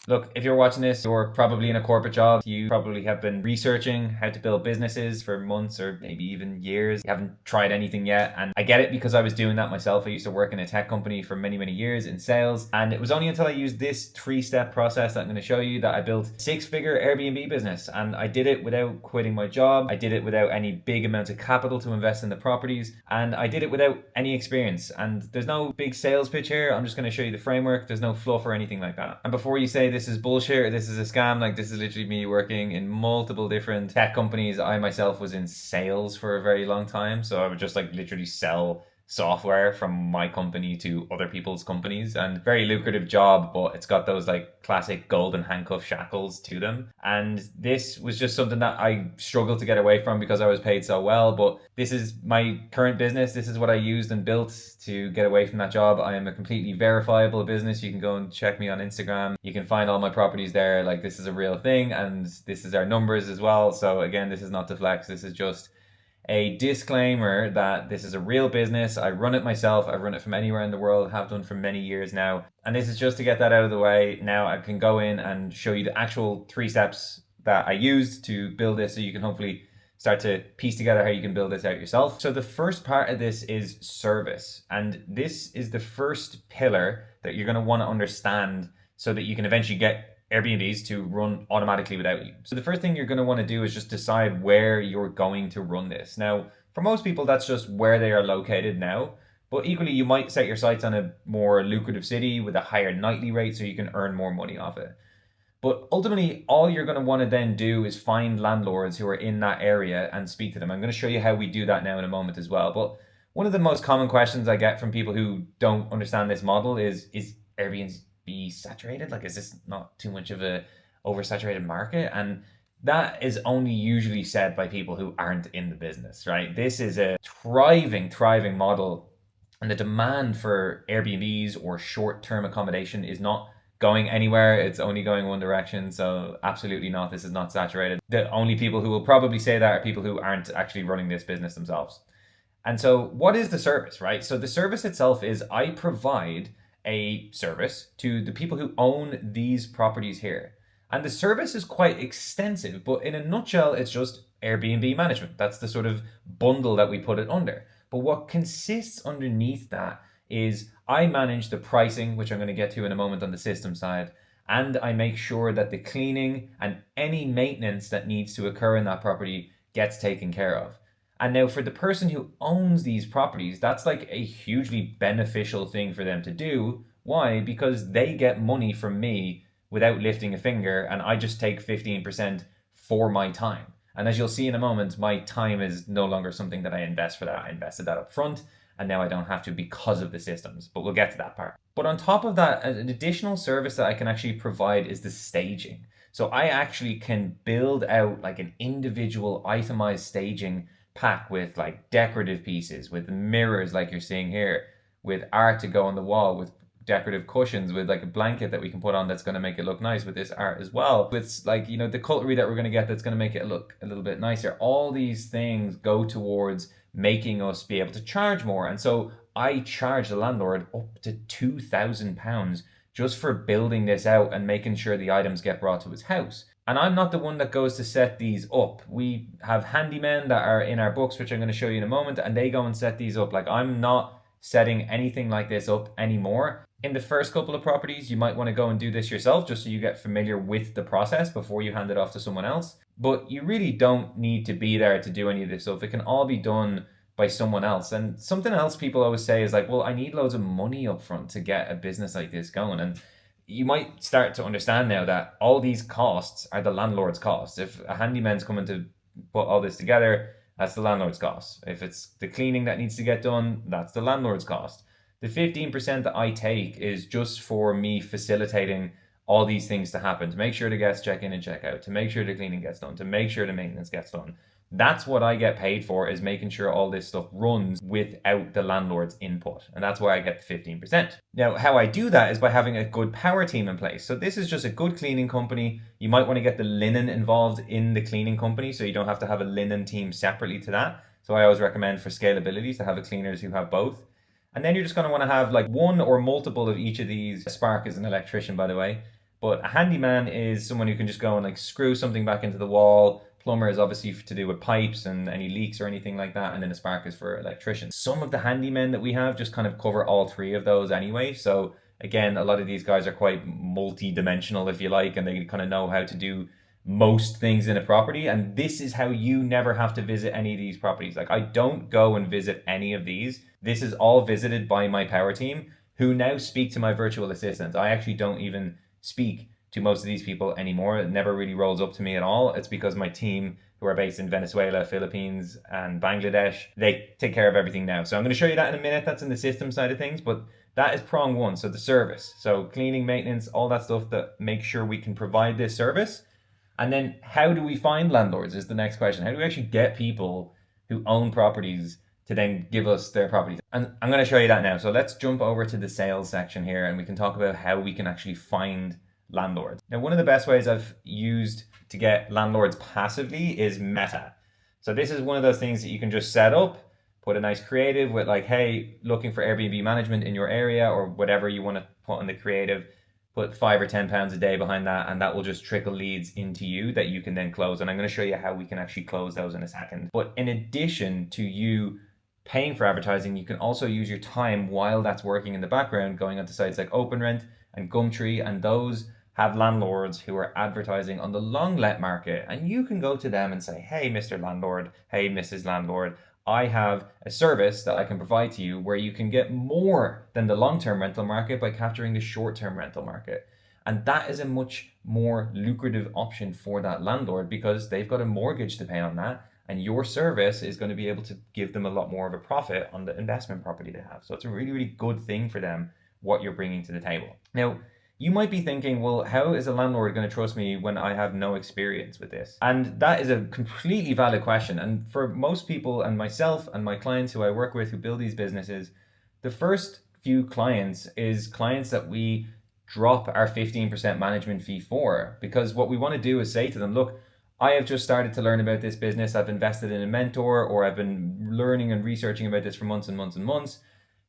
Look, if you're watching this, you're probably in a corporate job. You probably have been researching how to build businesses for months or maybe even years. You haven't tried anything yet. And I get it because I was doing that myself. I used to work in a tech company for many, many years in sales. And it was only until I used this 3-step process that I'm going to show you that I built a 6-figure Airbnb business. And I did it without quitting my job. I did it without any big amounts of capital to invest in the properties. And I did it without any experience. And there's no big sales pitch here. I'm just going to show you the framework. There's no fluff or anything like that. And before you say this is bullshit or this is a scam, like, this is literally me working in multiple different tech companies. I myself was in sales for a very long time, so I would just like literally sell software from my company to other people's companies, and very lucrative job, but it's got those like classic golden handcuff shackles to them. And this was just something that I struggled to get away from because I was paid so well. But this is my current business. This is what I used and built to get away from that job. I am a completely verifiable business. You can go and check me on Instagram. You can find all my properties there. Like, this is a real thing, and this is our numbers as well. So again, this is not to flex. This is just a disclaimer that this is a real business. I run it myself. I've run it from anywhere in the world, have done for many years now. And this is just to get that out of the way. Now I can go in and show you the actual 3 steps that I used to build this, so you can hopefully start to piece together how you can build this out yourself. So the first part of this is service. And this is the first pillar that you're going to want to understand so that you can eventually get Airbnbs to run automatically without you. So the first thing you're going to want to do is just decide where you're going to run this. Now, for most people, that's just where they are located now. But equally, you might set your sights on a more lucrative city with a higher nightly rate so you can earn more money off it. But ultimately, all you're going to want to then do is find landlords who are in that area and speak to them. I'm going to show you how we do that now in a moment as well. But one of the most common questions I get from people who don't understand this model is Airbnb saturated? Like, is this not too much of a oversaturated market? And that is only usually said by people who aren't in the business, right? This is a thriving model, and the demand for Airbnbs or short-term accommodation is not going anywhere. It's only going one direction. So absolutely not. This is not saturated. The only people who will probably say that are people who aren't actually running this business themselves. And so what is the service, right? So the service itself is I provide a service to the people who own these properties here. And the service is quite extensive, but in a nutshell, it's just Airbnb management. That's the sort of bundle that we put it under. But what consists underneath that is I manage the pricing, which I'm going to get to in a moment on the system side, and I make sure that the cleaning and any maintenance that needs to occur in that property gets taken care of. And now for the person who owns these properties, that's like a hugely beneficial thing for them to do. Why? Because they get money from me without lifting a finger, and I just take 15% for my time. And as you'll see in a moment, my time is no longer something that I invest for that. I invested that up front, and now I don't have to because of the systems, but we'll get to that part. But on top of that, an additional service that I can actually provide is the staging. So I actually can build out like an individual itemized staging pack with like decorative pieces, with mirrors like you're seeing here, with art to go on the wall, with decorative cushions, with like a blanket that we can put on that's going to make it look nice with this art as well, with like, you know, the cutlery that we're going to get that's going to make it look a little bit nicer. All these things go towards making us be able to charge more. And so I charge the landlord up to £2,000 just for building this out and making sure the items get brought to his house. And I'm not the one that goes to set these up. We have handymen that are in our books, which I'm going to show you in a moment, and they go and set these up. Like, I'm not setting anything like this up anymore. In the first couple of properties, you might want to go and do this yourself just so you get familiar with the process before you hand it off to someone else. But you really don't need to be there to do any of this stuff. It can all be done by someone else. And something else people always say is like, well, I need loads of money up front to get a business like this going. And you might start to understand now that all these costs are the landlord's costs. If a handyman's coming to put all this together, that's the landlord's cost. If it's the cleaning that needs to get done, that's the landlord's cost. The 15% that I take is just for me facilitating all these things to happen, to make sure the guests check in and check out, to make sure the cleaning gets done, to make sure the maintenance gets done. That's what I get paid for, is making sure all this stuff runs without the landlord's input. And that's why I get the 15%. Now, how I do that is by having a good power team in place. So this is just a good cleaning company. You might want to get the linen involved in the cleaning company, so you don't have to have a linen team separately to that. So I always recommend for scalability to have a cleaners who have both. And then you're just going to want to have like one or multiple of each of these. Spark is an electrician, by the way. But a handyman is someone who can just go and like screw something back into the wall. Plumber is obviously to do with pipes and any leaks or anything like that. And then a spark is for electricians. Some of the handymen that we have just kind of cover all three of those anyway. So again, a lot of these guys are quite multi-dimensional, if you like, and they kind of know how to do most things in a property. And this is how you never have to visit any of these properties. Like I don't go and visit any of these. This is all visited by my power team, who now speak to my virtual assistants. I actually don't even speak to most of these people anymore. It never really rolls up to me at all. It's because my team, who are based in Venezuela, Philippines, and Bangladesh, they take care of everything now. So I'm going to show you that in a minute. That's in the system side of things, but that is prong one. So the service, so cleaning, maintenance, all that stuff that makes sure we can provide this service. And then how do we find landlords is the next question. How do we actually get people who own properties to then give us their properties? And I'm going to show you that now. So let's jump over to the sales section here and we can talk about how we can actually find landlords. Now, one of the best ways I've used to get landlords passively is Meta. So this is one of those things that you can just set up, put a nice creative with like, hey, looking for Airbnb management in your area or whatever you want to put on the creative, put £5 or £10 a day behind that, and that will just trickle leads into you that you can then close. And I'm going to show you how we can actually close those in a second. But in addition to you paying for advertising, you can also use your time while that's working in the background, going onto sites like OpenRent and Gumtree, and those have landlords who are advertising on the long let market. And you can go to them and say, hey, Mr. Landlord, hey, Mrs. Landlord, I have a service that I can provide to you where you can get more than the long-term rental market by capturing the short-term rental market. And that is a much more lucrative option for that landlord because they've got a mortgage to pay on that. And your service is going to be able to give them a lot more of a profit on the investment property they have. So it's a really, really good thing for them, what you're bringing to the table. Now, you might be thinking, well, how is a landlord going to trust me when I have no experience with this? And that is a completely valid question. And for most people and myself and my clients who I work with who build these businesses, the first few clients is clients that we drop our 15% management fee for, because what we want to do is say to them, look, I have just started to learn about this business. I've invested in a mentor, or I've been learning and researching about this for months and months and months.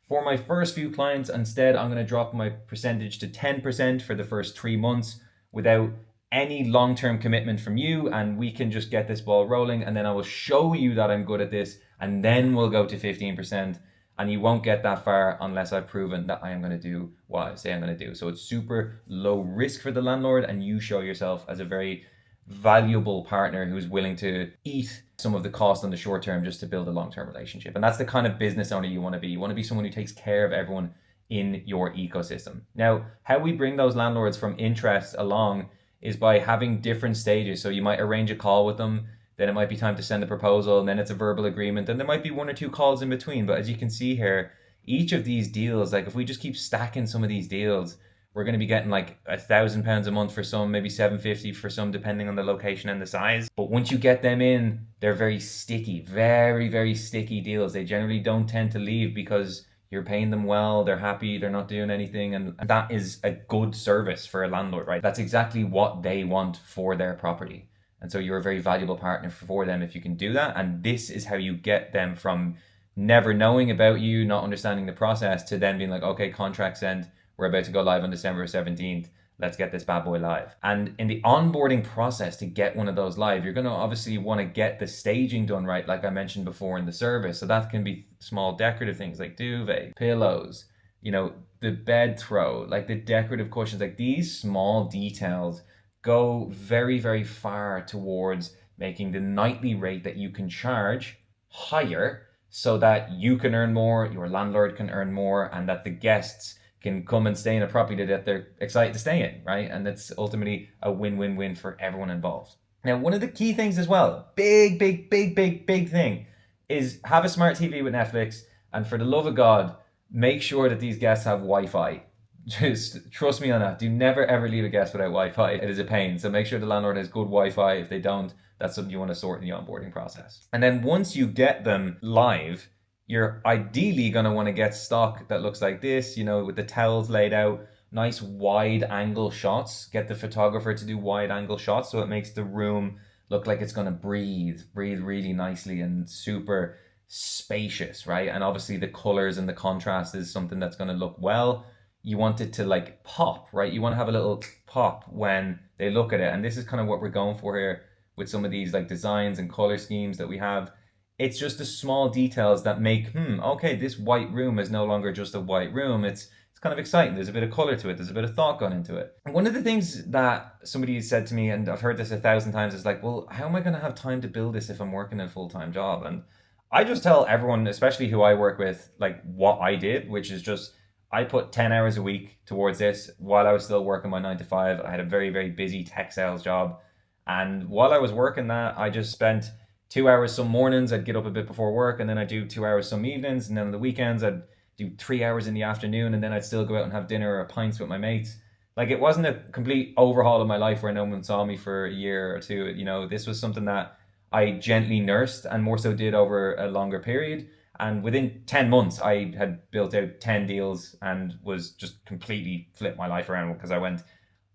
For my first few clients, instead, I'm going to drop my percentage to 10% for the first 3 months without any long-term commitment from you, and we can just get this ball rolling, and then I will show you that I'm good at this, and then we'll go to 15%, and you won't get that far unless I've proven that I am going to do what I say I'm going to do. So it's super low risk for the landlord, and you show yourself as a very valuable partner who's willing to eat some of the cost on the short term just to build a long-term relationship. And that's the kind of business owner you want to be. You want to be someone who takes care of everyone in your ecosystem. Now, how we bring those landlords from interest along is by having different stages. So you might arrange a call with them, then it might be time to send a proposal, and then it's a verbal agreement, and there might be 1 or 2 calls in between. But as you can see here, each of these deals, like if we just keep stacking some of these deals, we're going to be getting like £1,000 a month for some, maybe 750 for some, depending on the location and the size. But once you get them in, they're very sticky, very, very sticky deals. They generally don't tend to leave because you're paying them well, they're happy, they're not doing anything. And that is a good service for a landlord, right? That's exactly what they want for their property. And so you're a very valuable partner for them if you can do that. And this is how you get them from never knowing about you, not understanding the process, to then being like, okay, contract sent. We're about to go live on December 17th. Let's get this bad boy live. And in the onboarding process to get one of those live, you're going to obviously want to get the staging done right, like I mentioned before in the service. So that can be small decorative things like duvet, pillows, the bed throw, like the decorative cushions. Like these small details go very, very far towards making the nightly rate that you can charge higher so that you can earn more, your landlord can earn more, and that the guests can come and stay in a property that they're excited to stay in, right? And that's ultimately a win-win-win for everyone involved. Now, one of the key things as well, big thing, is have a smart TV with Netflix, and for the love of God, make sure that these guests have Wi-Fi. Just trust me on that. Do never ever leave a guest without Wi-Fi. It is a pain. So make sure the landlord has good Wi-Fi. If they don't, that's something you want to sort in the onboarding process. And then once you get them live, you're ideally going to want to get stock that looks like this, with the towels laid out, nice wide angle shots. Get the photographer to do wide angle shots so it makes the room look like it's going to breathe really nicely and super spacious, right? And obviously the colors and the contrast is something that's going to look well. you want it to like pop, right? You want to have a little pop when they look at it. And this is kind of what we're going for here with some of these like designs and color schemes that we have. It's just the small details that make, okay, this white room is no longer just a white room. It's kind of exciting. There's a bit of color to it. There's a bit of thought gone into it. And one of the things that somebody said to me, and I've heard this 1,000 times, is like, well, how am I going to have time to build this if I'm working a full-time job? And I just tell everyone, especially who I work with, like what I did, which is just I put 10 hours a week towards this while I was still working my 9 to 5. I had a very, very busy tech sales job. And while I was working that, I just spent 2 hours some mornings. I'd get up a bit before work, and then I'd do 2 hours some evenings. And then on the weekends, I'd do 3 hours in the afternoon, and then I'd still go out and have dinner or pints with my mates. Like, it wasn't a complete overhaul of my life where no one saw me for a year or two. This was something that I gently nursed and more so did over a longer period. And within 10 months, I had built out 10 deals and was just completely flipped my life around because I went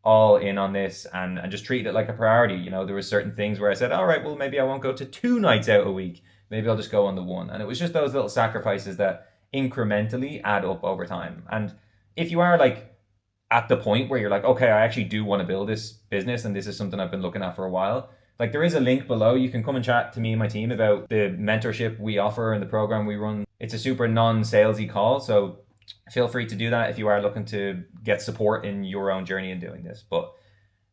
all in on this and just treated it like a priority. There were certain things where I said, all right, well, maybe I won't go to 2 nights out a week. Maybe I'll just go on the one. And it was just those little sacrifices that incrementally add up over time. And if you are like at the point where you're like, okay, I actually do want to build this business and this is something I've been looking at for a while, like there is a link below. You can come and chat to me and my team about the mentorship we offer and the program we run. It's a super non-salesy call, so feel free to do that if you are looking to get support in your own journey in doing this. But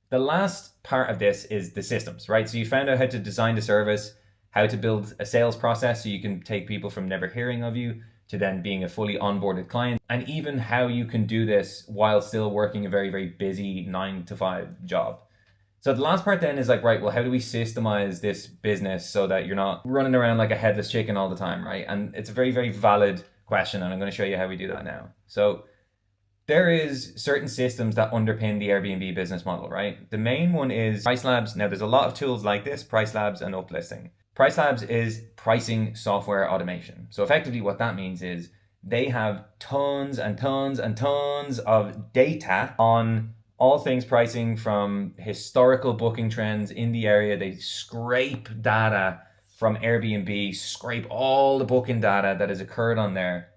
the last part of this is the systems, right? So you found out how to design the service, how to build a sales process so you can take people from never hearing of you to then being a fully onboarded client, and even how you can do this while still working a very, very busy 9 to 5 job. So the last part then is like, right, well, how do we systemize this business so that you're not running around like a headless chicken all the time, right? And it's a very, very valid question, and I'm going to show you how we do that now. So there is certain systems that underpin the Airbnb business model, right? The main one is Price Labs. Now, there's a lot of tools like this, Price Labs and Uplisting. Price Labs is pricing software automation. So effectively what that means is they have tons and tons and tons of data on all things pricing, from historical booking trends in the area. They scrape data from Airbnb, scrape all the booking data that has occurred on there,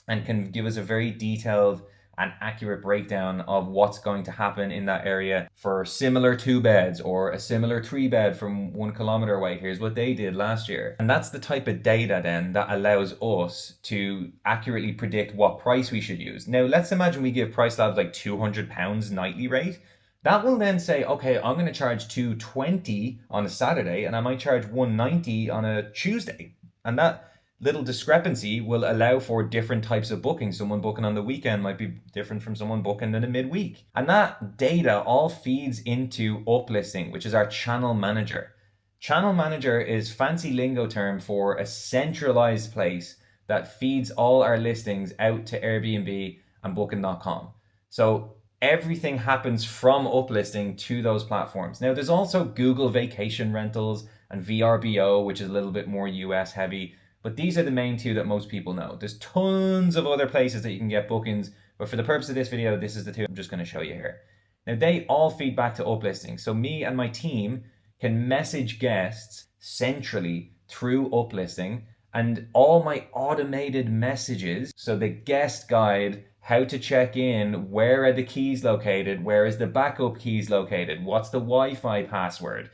and can give us a very detailed and accurate breakdown of what's going to happen in that area for similar 2 beds or a similar 3 bed from 1 kilometer away. Here's what they did last year. And that's the type of data then that allows us to accurately predict what price we should use. Now, let's imagine we give Price Labs like £200 nightly rate. That will then say, okay, I'm going to charge $220 on a Saturday and I might charge $190 on a Tuesday. And that little discrepancy will allow for different types of bookings. Someone booking on the weekend might be different from someone booking in a midweek. And that data all feeds into Uplisting, which is our channel manager. Channel manager is fancy lingo term for a centralized place that feeds all our listings out to Airbnb and Booking.com. So everything happens from Uplisting to those platforms. Now, there's also Google Vacation Rentals and VRBO, which is a little bit more US heavy. But these are the main 2 that most people know. There's tons of other places that you can get bookings, but for the purpose of this video, this is the 2 I'm just going to show you here. Now, they all feed back to Uplisting. So me and my team can message guests centrally through Uplisting, and all my automated messages, so the guest guide, how to check in, where are the keys located, where is the backup keys located, what's the Wi-Fi password,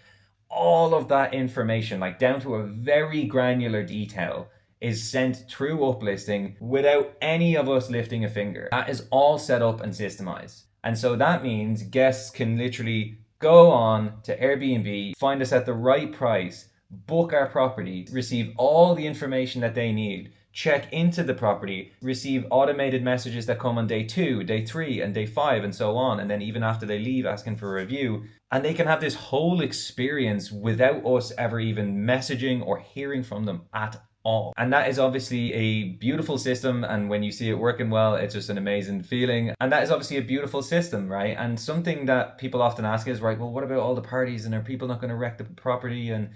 all of that information, like down to a very granular detail, is sent through Uplisting without any of us lifting a finger. That is all set up and systemized. And so that means guests can literally go on to Airbnb, find us at the right price, book our property, receive all the information that they need, check into the property, receive automated messages that come on day 2, day 3, and day 5, and so on. And then even after they leave, asking for a review. And they can have this whole experience without us ever even messaging or hearing from them at all. And that is obviously a beautiful system. And when you see it working well, it's just an amazing feeling. And that is obviously a beautiful system, right? And something that people often ask is, right, well, what about all the parties? And are people not going to wreck the property? And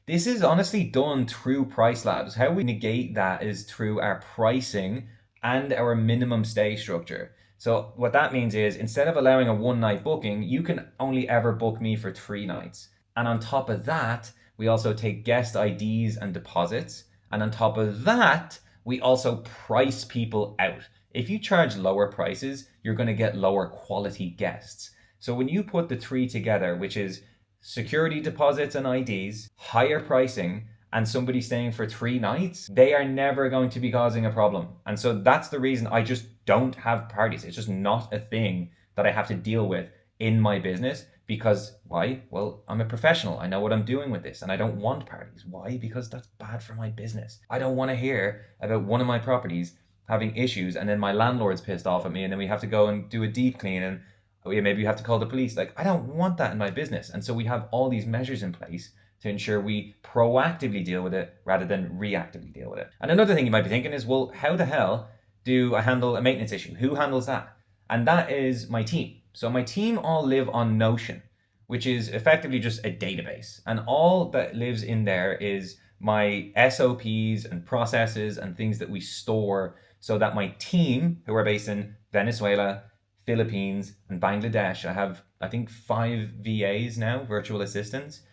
this is honestly done through Price Labs. How we negate that is through our pricing and our minimum stay structure. So what that means is, instead of allowing a 1-night booking, you can only ever book me for 3 nights. And on top of that, we also take guest IDs and deposits. And on top of that, we also price people out. If you charge lower prices, you're going to get lower quality guests. So when you put the three together, which is security deposits and IDs, higher pricing, and somebody staying for 3 nights, they are never going to be causing a problem. And so that's the reason I just don't have parties. It's just not a thing that I have to deal with in my business. Because why? Well, I'm a professional. I know what I'm doing with this and I don't want parties. Why? Because that's bad for my business. I don't want to hear about one of my properties having issues and then my landlord's pissed off at me and then we have to go and do a deep clean and maybe you have to call the police. Like, I don't want that in my business. And so we have all these measures in place to ensure we proactively deal with it rather than reactively deal with it. And another thing you might be thinking is, well, how the hell do I handle a maintenance issue? Who handles that? And that is my team. So my team all live on Notion, which is effectively just a database. And all that lives in there is my SOPs and processes and things that we store so that my team, who are based in Venezuela, Philippines, and Bangladesh, I have, I think, 5 VAs now, virtual assistants,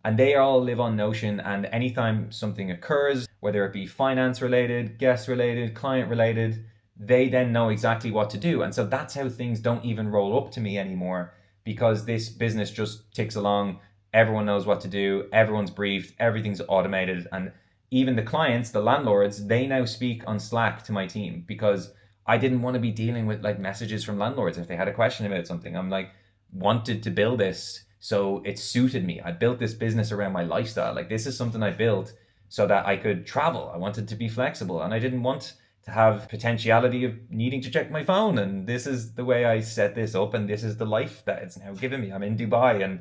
and they all live on Notion. And anytime something occurs, whether it be finance related, guest related, client related, they then know exactly what to do. And so that's how things don't even roll up to me anymore, because this business just ticks along. Everyone knows what to do. Everyone's briefed. Everything's automated. And even the clients, the landlords, they now speak on Slack to my team, because I didn't want to be dealing with like messages from landlords if they had a question about something. I'm like, wanted to build this so it suited me. I built this business around my lifestyle. Like, this is something I built so that I could travel. I wanted to be flexible and I didn't want to have potentiality of needing to check my phone. And this is the way I set this up, and this is the life that it's now given me. I'm in Dubai and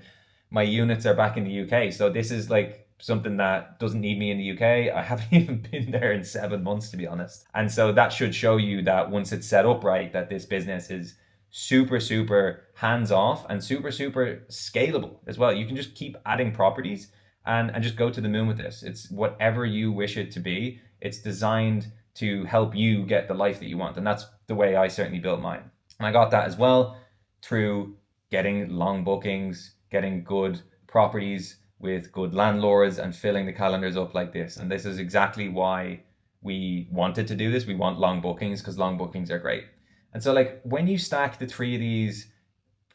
my units are back in the UK. So this is like something that doesn't need me in the UK. I haven't even been there in 7 months, to be honest. And so that should show you that once it's set up right, that this business is super, super hands off and super, super scalable as well. You can just keep adding properties and just go to the moon with this. It's whatever you wish it to be. It's designed to help you get the life that you want. And that's the way I certainly built mine. And I got that as well through getting long bookings, getting good properties with good landlords, and filling the calendars up like this. And this is exactly why we wanted to do this. We want long bookings because long bookings are great. And so like when you stack the 3 of these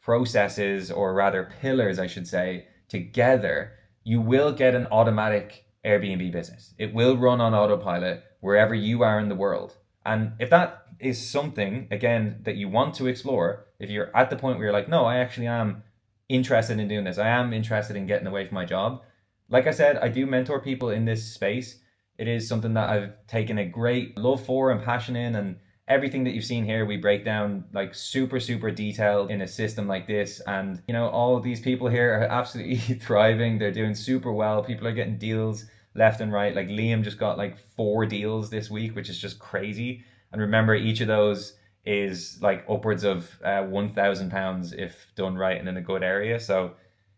processes, or rather pillars, I should say, together, you will get an automatic Airbnb business. It will run on autopilot wherever you are in the world. And if that is something, again, that you want to explore, if you're at the point where you're like, no, I actually am interested in doing this, I am interested in getting away from my job. Like I said, I do mentor people in this space. It is something that I've taken a great love for and passion in, and everything that you've seen here, we break down like super, super detailed in a system like this. And, you know, all of these people here are absolutely thriving. They're doing super well. People are getting deals left and right. Like Liam just got like 4 deals this week, which is just crazy. And remember, each of those is like upwards of £1,000 if done right and in a good area. So,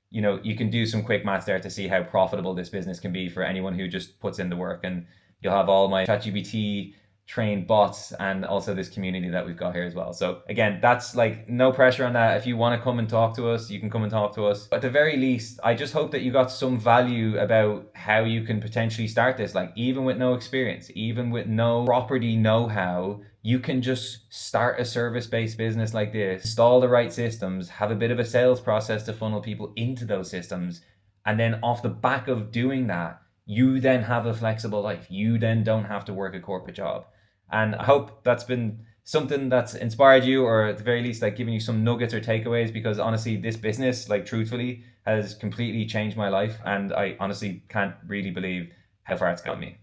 you know, you can do some quick maths there to see how profitable this business can be for anyone who just puts in the work. And you'll have all my ChatGPT trained bots and also this community that we've got here as well. So again, that's like no pressure on that. If you want to come and talk to us, you can come and talk to us. At the very least, I just hope that you got some value about how you can potentially start this. Like, even with no experience, even with no property know-how, you can just start a service-based business like this, install the right systems, have a bit of a sales process to funnel people into those systems. And then off the back of doing that, you then have a flexible life. You then don't have to work a corporate job. And I hope that's been something that's inspired you, or at the very least, like giving you some nuggets or takeaways, because honestly, this business, like truthfully, has completely changed my life. And I honestly can't really believe how far it's got me.